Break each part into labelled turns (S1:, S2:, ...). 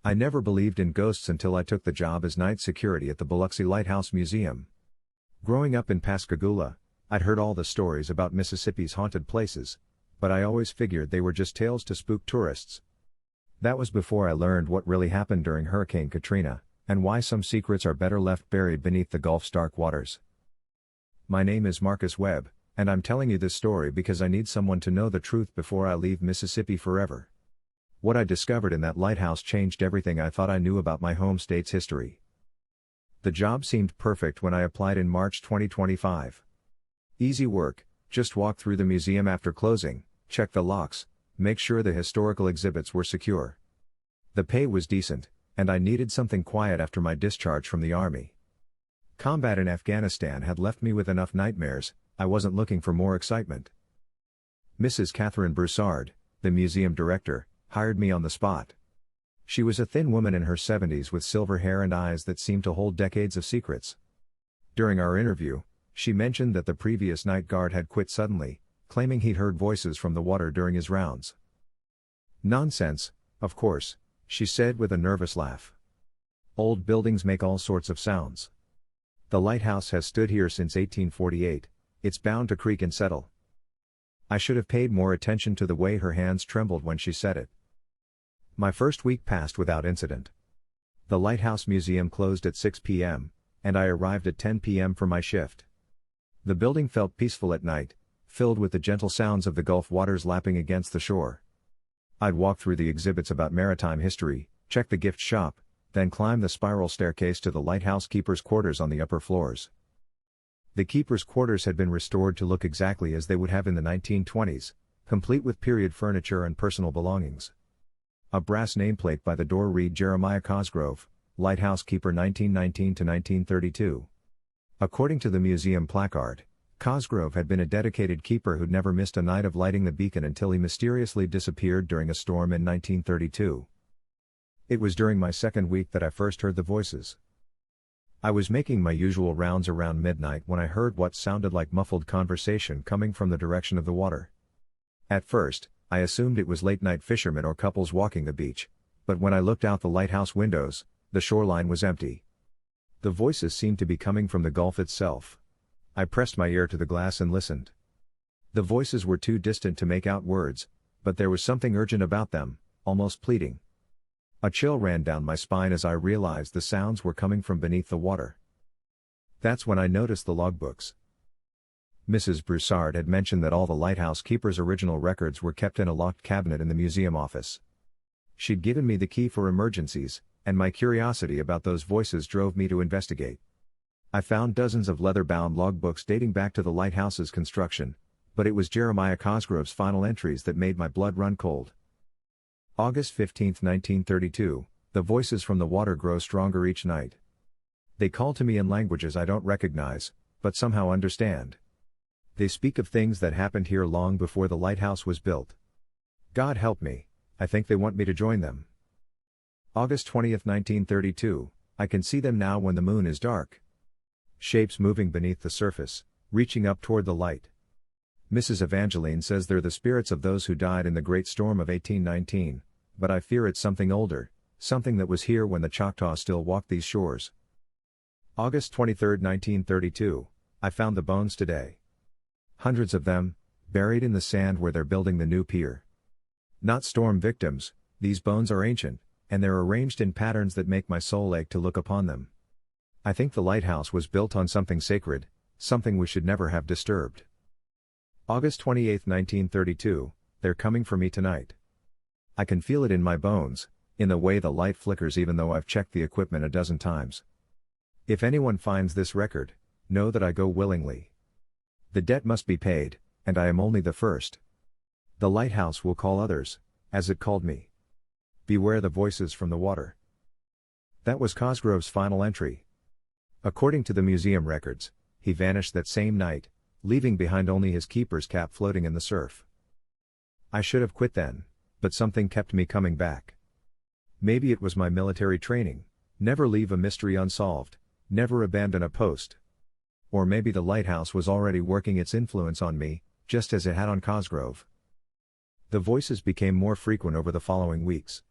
S1: I never believed in ghosts until I took the job as night security at the Biloxi Lighthouse Museum. Growing up in Pascagoula, I'd heard all the stories about Mississippi's haunted places, but I always figured they were just tales to spook tourists. That was before I learned what really happened during Hurricane Katrina, and why some secrets are better left buried beneath the Gulf's dark waters. My name is Marcus Webb, and I'm telling you this story because I need someone to know the truth before I leave Mississippi forever. What I discovered in that lighthouse changed everything I thought I knew about my home state's history. The job seemed perfect when I applied in March 2025. Easy work, just walk through the museum after closing, check the locks, make sure the historical exhibits were secure. The pay was decent, and I needed something quiet after my discharge from the Army. Combat in Afghanistan had left me with enough nightmares. I wasn't looking for more excitement. Mrs. Catherine Broussard, the museum director, hired me on the spot. She was a thin woman in her 70s with silver hair and eyes that seemed to hold decades of secrets. During our interview, she mentioned that the previous night guard had quit suddenly, claiming he'd heard voices from the water during his rounds. Nonsense, of course, she said with a nervous laugh. Old buildings make all sorts of sounds. The lighthouse has stood here since 1848, it's bound to creak and settle. I should have paid more attention to the way her hands trembled when she said it. My first week passed without incident. The Lighthouse Museum closed at 6 p.m., and I arrived at 10 p.m. for my shift. The building felt peaceful at night, filled with the gentle sounds of the Gulf waters lapping against the shore. I'd walk through the exhibits about maritime history, check the gift shop, then climb the spiral staircase to the lighthouse keeper's quarters on the upper floors. The keeper's quarters had been restored to look exactly as they would have in the 1920s, complete with period furniture and personal belongings. A brass nameplate by the door read Jeremiah Cosgrove, Lighthouse Keeper 1919 to 1932. According to the museum placard, Cosgrove had been a dedicated keeper who'd never missed a night of lighting the beacon until he mysteriously disappeared during a storm in 1932. It was during my second week that I first heard the voices. I was making my usual rounds around midnight when I heard what sounded like muffled conversation coming from the direction of the water. At first, I assumed it was late-night fishermen or couples walking the beach, but when I looked out the lighthouse windows, the shoreline was empty. The voices seemed to be coming from the Gulf itself. I pressed my ear to the glass and listened. The voices were too distant to make out words, but there was something urgent about them, almost pleading. A chill ran down my spine as I realized the sounds were coming from beneath the water. That's when I noticed the logbooks. Mrs. Broussard had mentioned that all the lighthouse keeper's original records were kept in a locked cabinet in the museum office. She'd given me the key for emergencies, and my curiosity about those voices drove me to investigate. I found dozens of leather-bound logbooks dating back to the lighthouse's construction, but it was Jeremiah Cosgrove's final entries that made my blood run cold. August 15, 1932, the voices from the water grow stronger each night. They call to me in languages I don't recognize, but somehow understand. They speak of things that happened here long before the lighthouse was built. God help me, I think they want me to join them. August 20, 1932, I can see them now when the moon is dark. Shapes moving beneath the surface, reaching up toward the light. Mrs. Evangeline says they're the spirits of those who died in the Great Storm of 1819, but I fear it's something older, something that was here when the Choctaw still walked these shores. August 23, 1932, I found the bones today. Hundreds of them, buried in the sand where they're building the new pier. Not storm victims, these bones are ancient, and they're arranged in patterns that make my soul ache to look upon them. I think the lighthouse was built on something sacred, something we should never have disturbed. August 28, 1932, they're coming for me tonight. I can feel it in my bones, in the way the light flickers even though I've checked the equipment a dozen times. If anyone finds this record, know that I go willingly. The debt must be paid, and I am only the first. The lighthouse will call others, as it called me. Beware the voices from the water. That was Cosgrove's final entry. According to the museum records, he vanished that same night, leaving behind only his keeper's cap floating in the surf. I should have quit then, but something kept me coming back. Maybe it was my military training, never leave a mystery unsolved, never abandon a post. Or maybe the lighthouse was already working its influence on me, just as it had on Cosgrove. The voices became more frequent over the following weeks.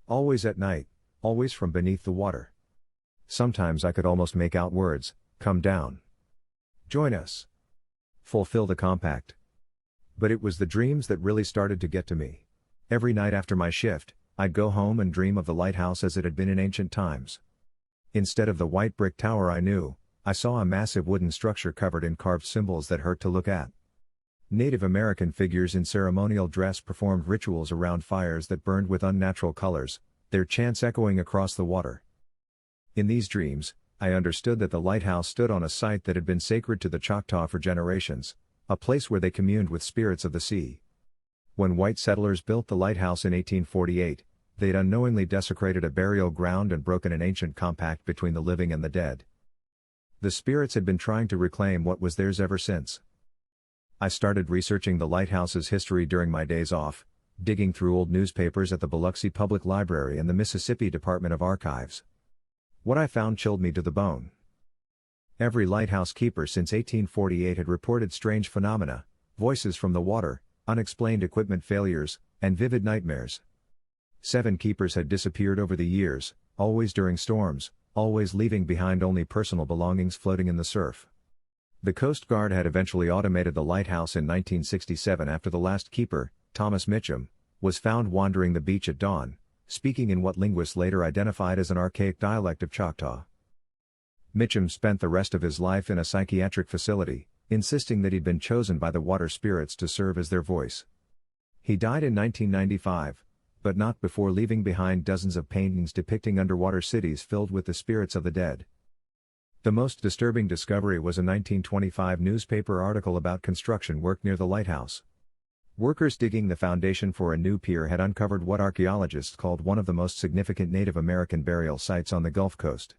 S1: Always at night, always from beneath the water. Sometimes I could almost make out words, "Come down. Join us. Fulfill the compact." But it was the dreams that really started to get to me. Every night after my shift, I'd go home and dream of the lighthouse as it had been in ancient times. Instead of the white brick tower I knew, I saw a massive wooden structure covered in carved symbols that hurt to look at. Native American figures in ceremonial dress performed rituals around fires that burned with unnatural colors, their chants echoing across the water. In these dreams, I understood that the lighthouse stood on a site that had been sacred to the Choctaw for generations, a place where they communed with spirits of the sea. When white settlers built the lighthouse in 1848, they'd unknowingly desecrated a burial ground and broken an ancient compact between the living and the dead. The spirits had been trying to reclaim what was theirs ever since. I started researching the lighthouse's history during my days off, digging through old newspapers at the Biloxi Public Library and the Mississippi Department of Archives. What I found chilled me to the bone. Every lighthouse keeper since 1848 had reported strange phenomena, voices from the water, unexplained equipment failures, and vivid nightmares. 7 keepers had disappeared over the years, always during storms, always leaving behind only personal belongings floating in the surf. The Coast Guard had eventually automated the lighthouse in 1967 after the last keeper, Thomas Mitchum, was found wandering the beach at dawn, speaking in what linguists later identified as an archaic dialect of Choctaw. Mitchum spent the rest of his life in a psychiatric facility, insisting that he'd been chosen by the water spirits to serve as their voice. He died in 1995, but not before leaving behind dozens of paintings depicting underwater cities filled with the spirits of the dead. The most disturbing discovery was a 1925 newspaper article about construction work near the lighthouse. Workers digging the foundation for a new pier had uncovered what archaeologists called one of the most significant Native American burial sites on the Gulf Coast.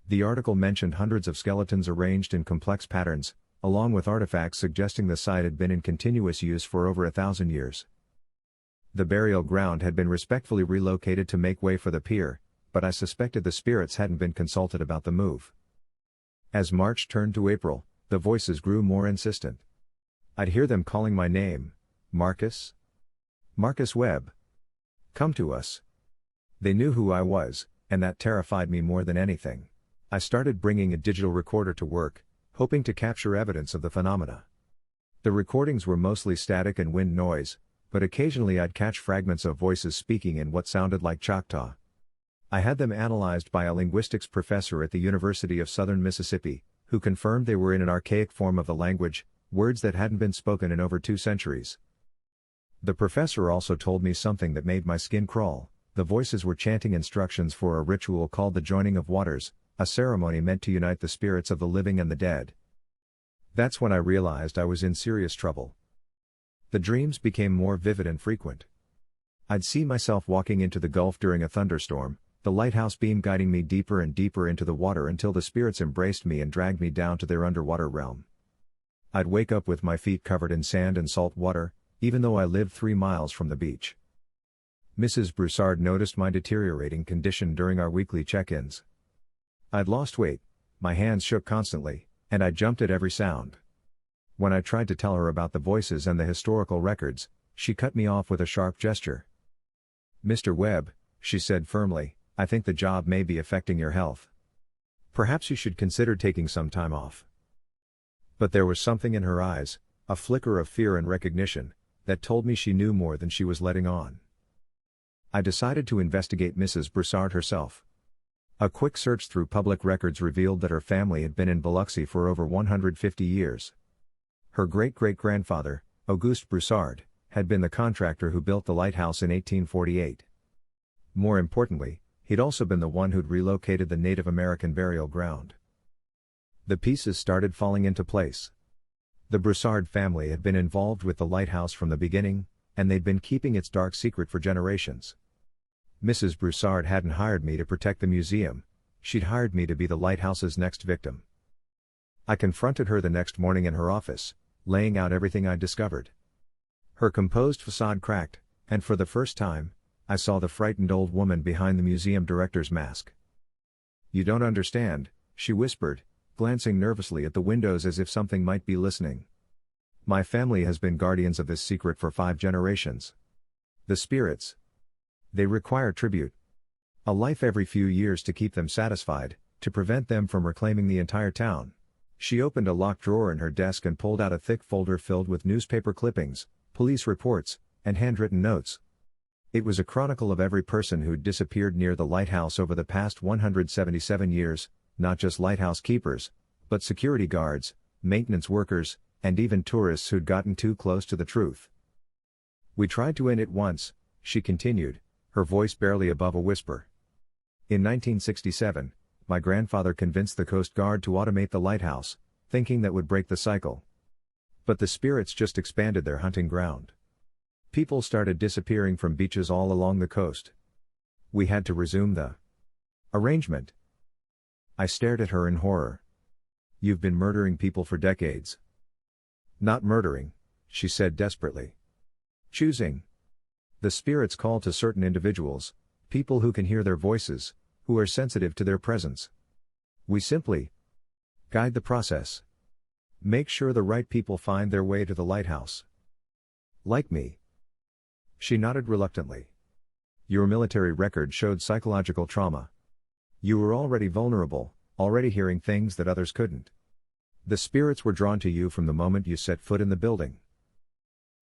S1: The article mentioned hundreds of skeletons arranged in complex patterns, along with artifacts suggesting the site had been in continuous use for over 1,000 years. The burial ground had been respectfully relocated to make way for the pier, but I suspected the spirits hadn't been consulted about the move. As March turned to April, the voices grew more insistent. I'd hear them calling my name, "Marcus? Marcus Webb. Come to us." They knew who I was, and that terrified me more than anything. I started bringing a digital recorder to work, hoping to capture evidence of the phenomena. The recordings were mostly static and wind noise, but occasionally I'd catch fragments of voices speaking in what sounded like Choctaw. I had them analyzed by a linguistics professor at the University of Southern Mississippi, who confirmed they were in an archaic form of the language, words that hadn't been spoken in over 2 centuries. The professor also told me something that made my skin crawl. The voices were chanting instructions for a ritual called the Joining of Waters, a ceremony meant to unite the spirits of the living and the dead. That's when I realized I was in serious trouble. The dreams became more vivid and frequent. I'd see myself walking into the Gulf during a thunderstorm, the lighthouse beam guiding me deeper and deeper into the water until the spirits embraced me and dragged me down to their underwater realm. I'd wake up with my feet covered in sand and salt water, even though I lived 3 miles from the beach. Mrs. Broussard noticed my deteriorating condition during our weekly check-ins. I'd lost weight, my hands shook constantly, and I jumped at every sound. When I tried to tell her about the voices and the historical records, she cut me off with a sharp gesture. "Mr. Webb," she said firmly, "I think the job may be affecting your health. Perhaps you should consider taking some time off." But there was something in her eyes, a flicker of fear and recognition, that told me she knew more than she was letting on. I decided to investigate Mrs. Broussard herself. A quick search through public records revealed that her family had been in Biloxi for over 150 years. Her great-great-grandfather, Auguste Broussard, had been the contractor who built the lighthouse in 1848. More importantly, he'd also been the one who'd relocated the Native American burial ground. The pieces started falling into place. The Broussard family had been involved with the lighthouse from the beginning, and they'd been keeping its dark secret for generations. Mrs. Broussard hadn't hired me to protect the museum, she'd hired me to be the lighthouse's next victim. I confronted her the next morning in her office, laying out everything I'd discovered. Her composed facade cracked, and for the first time, I saw the frightened old woman behind the museum director's mask. "You don't understand," she whispered, glancing nervously at the windows as if something might be listening. "My family has been guardians of this secret for 5 generations. The spirits. They require tribute. A life every few years to keep them satisfied, to prevent them from reclaiming the entire town. She opened a locked drawer in her desk and pulled out a thick folder filled with newspaper clippings, police reports, and handwritten notes. It was a chronicle of every person who'd disappeared near the lighthouse over the past 177 years, not just lighthouse keepers, but security guards, maintenance workers, and even tourists who'd gotten too close to the truth. We tried to end it once, she continued, her voice barely above a whisper. In 1967, my grandfather convinced the Coast Guard to automate the lighthouse, thinking that would break the cycle. But the spirits just expanded their hunting ground. People started disappearing from beaches all along the coast. We had to resume the arrangement. I stared at her in horror. You've been murdering people for decades. Not murdering, she said desperately. Choosing. The spirits call to certain individuals, people who can hear their voices, who are sensitive to their presence. We simply guide the process. Make sure the right people find their way to the lighthouse. Like me. She nodded reluctantly. Your military record showed psychological trauma. You were already vulnerable, already hearing things that others couldn't. The spirits were drawn to you from the moment you set foot in the building.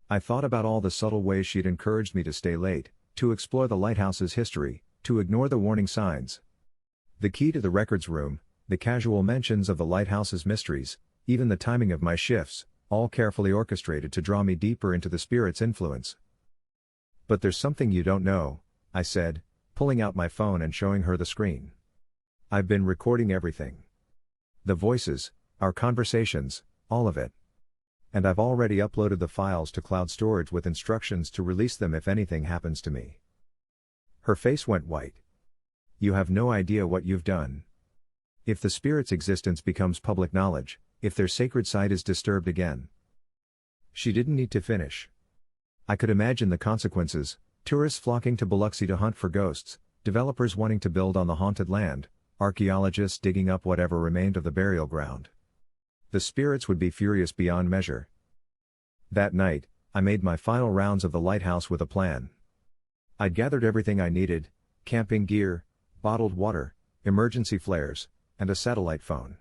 S1: I thought about all the subtle ways she'd encouraged me to stay late, to explore the lighthouse's history, to ignore the warning signs. The key to the records room, the casual mentions of the lighthouse's mysteries, even the timing of my shifts, all carefully orchestrated to draw me deeper into the spirit's influence. But there's something you don't know, I said, pulling out my phone and showing her the screen. I've been recording everything. The voices, our conversations, all of it. And I've already uploaded the files to cloud storage with instructions to release them if anything happens to me. Her face went white. You have no idea what you've done. If the spirit's existence becomes public knowledge, if their sacred site is disturbed again. She didn't need to finish. I could imagine the consequences, tourists flocking to Biloxi to hunt for ghosts, developers wanting to build on the haunted land, archaeologists digging up whatever remained of the burial ground. The spirits would be furious beyond measure. That night, I made my final rounds of the lighthouse with a plan. I'd gathered everything I needed: camping gear, bottled water, emergency flares, and a satellite phone.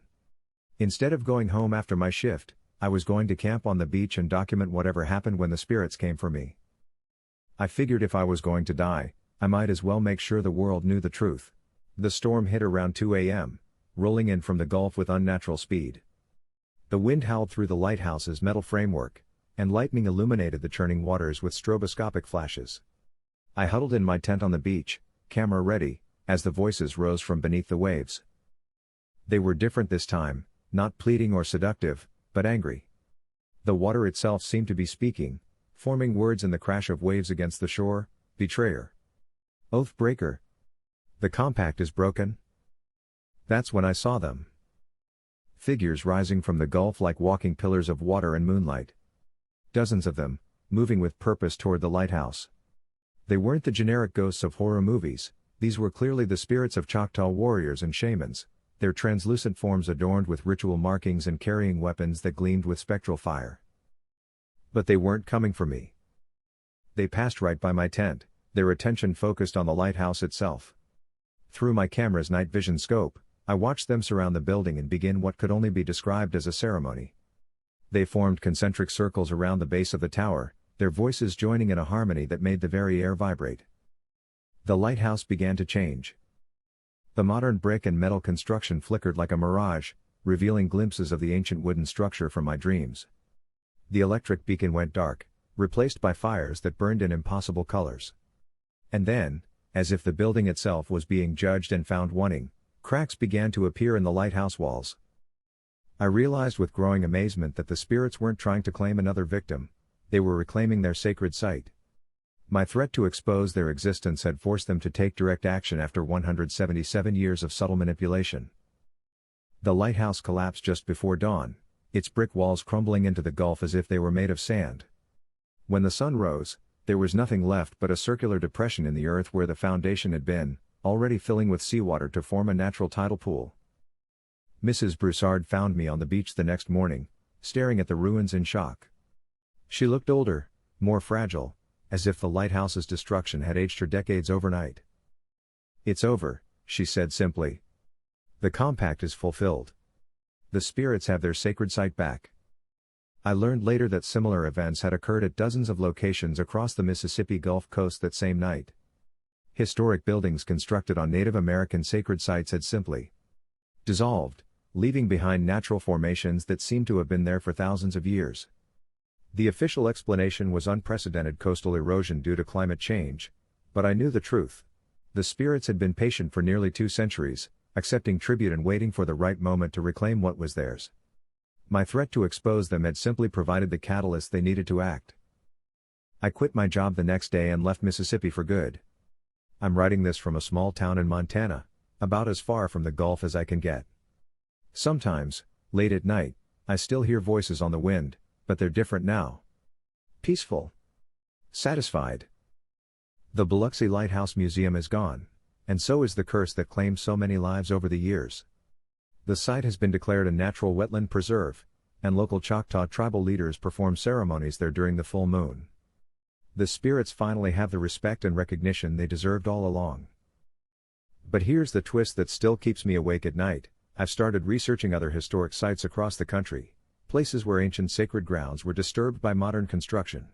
S1: Instead of going home after my shift, I was going to camp on the beach and document whatever happened when the spirits came for me. I figured if I was going to die, I might as well make sure the world knew the truth. The storm hit around 2 a.m., rolling in from the Gulf with unnatural speed. The wind howled through the lighthouse's metal framework, and lightning illuminated the churning waters with stroboscopic flashes. I huddled in my tent on the beach, camera ready, as the voices rose from beneath the waves. They were different this time, not pleading or seductive, but angry. The water itself seemed to be speaking, forming words in the crash of waves against the shore: betrayer. Oath breaker. The compact is broken. That's when I saw them. Figures rising from the Gulf like walking pillars of water and moonlight. Dozens of them, moving with purpose toward the lighthouse. They weren't the generic ghosts of horror movies, these were clearly the spirits of Choctaw warriors and shamans, their translucent forms adorned with ritual markings and carrying weapons that gleamed with spectral fire. But they weren't coming for me. They passed right by my tent, their attention focused on the lighthouse itself. Through my camera's night vision scope, I watched them surround the building and begin what could only be described as a ceremony. They formed concentric circles around the base of the tower, their voices joining in a harmony that made the very air vibrate. The lighthouse began to change. The modern brick and metal construction flickered like a mirage, revealing glimpses of the ancient wooden structure from my dreams. The electric beacon went dark, replaced by fires that burned in impossible colors. And then, as if the building itself was being judged and found wanting, cracks began to appear in the lighthouse walls. I realized with growing amazement that the spirits weren't trying to claim another victim, they were reclaiming their sacred site. My threat to expose their existence had forced them to take direct action after 177 years of subtle manipulation. The lighthouse collapsed just before dawn, its brick walls crumbling into the Gulf as if they were made of sand. When the sun rose, there was nothing left but a circular depression in the earth where the foundation had been, already filling with seawater to form a natural tidal pool. Mrs. Broussard found me on the beach the next morning, staring at the ruins in shock. She looked older, more fragile, as if the lighthouse's destruction had aged her decades overnight. It's over, she said simply. The compact is fulfilled. The spirits have their sacred site back. I learned later that similar events had occurred at dozens of locations across the Mississippi Gulf Coast that same night. Historic buildings constructed on Native American sacred sites had simply dissolved, leaving behind natural formations that seemed to have been there for thousands of years. The official explanation was unprecedented coastal erosion due to climate change, but I knew the truth. The spirits had been patient for nearly 2 centuries, accepting tribute and waiting for the right moment to reclaim what was theirs. My threat to expose them had simply provided the catalyst they needed to act. I quit my job the next day and left Mississippi for good. I'm writing this from a small town in Montana, about as far from the Gulf as I can get. Sometimes, late at night, I still hear voices on the wind, but they're different now. Peaceful. Satisfied. The Biloxi Lighthouse Museum is gone, and so is the curse that claimed so many lives over the years. The site has been declared a natural wetland preserve, and local Choctaw tribal leaders perform ceremonies there during the full moon. The spirits finally have the respect and recognition they deserved all along. But here's the twist that still keeps me awake at night. I've started researching other historic sites across the country, places where ancient sacred grounds were disturbed by modern construction.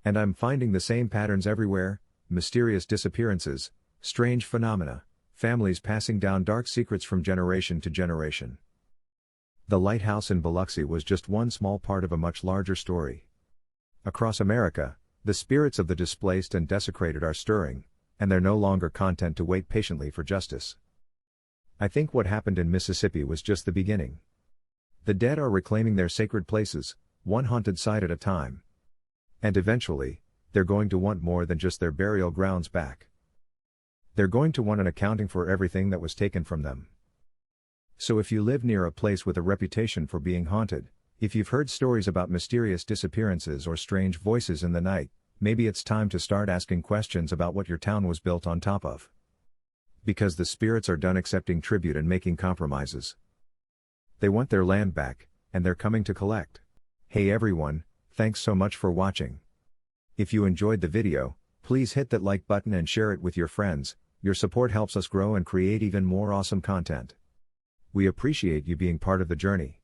S1: And I'm finding the same patterns everywhere: mysterious disappearances, strange phenomena, families passing down dark secrets from generation to generation. The lighthouse in Biloxi was just one small part of a much larger story. Across America, the spirits of the displaced and desecrated are stirring, and they're no longer content to wait patiently for justice. I think what happened in Mississippi was just the beginning. The dead are reclaiming their sacred places, one haunted site at a time. And eventually, they're going to want more than just their burial grounds back. They're going to want an accounting for everything that was taken from them. So if you live near a place with a reputation for being haunted, if you've heard stories about mysterious disappearances or strange voices in the night, maybe it's time to start asking questions about what your town was built on top of. Because the spirits are done accepting tribute and making compromises. They want their land back, and they're coming to collect. Hey everyone, thanks so much for watching. If you enjoyed the video, please hit that like button and share it with your friends. Your support helps us grow and create even more awesome content. We appreciate you being part of the journey.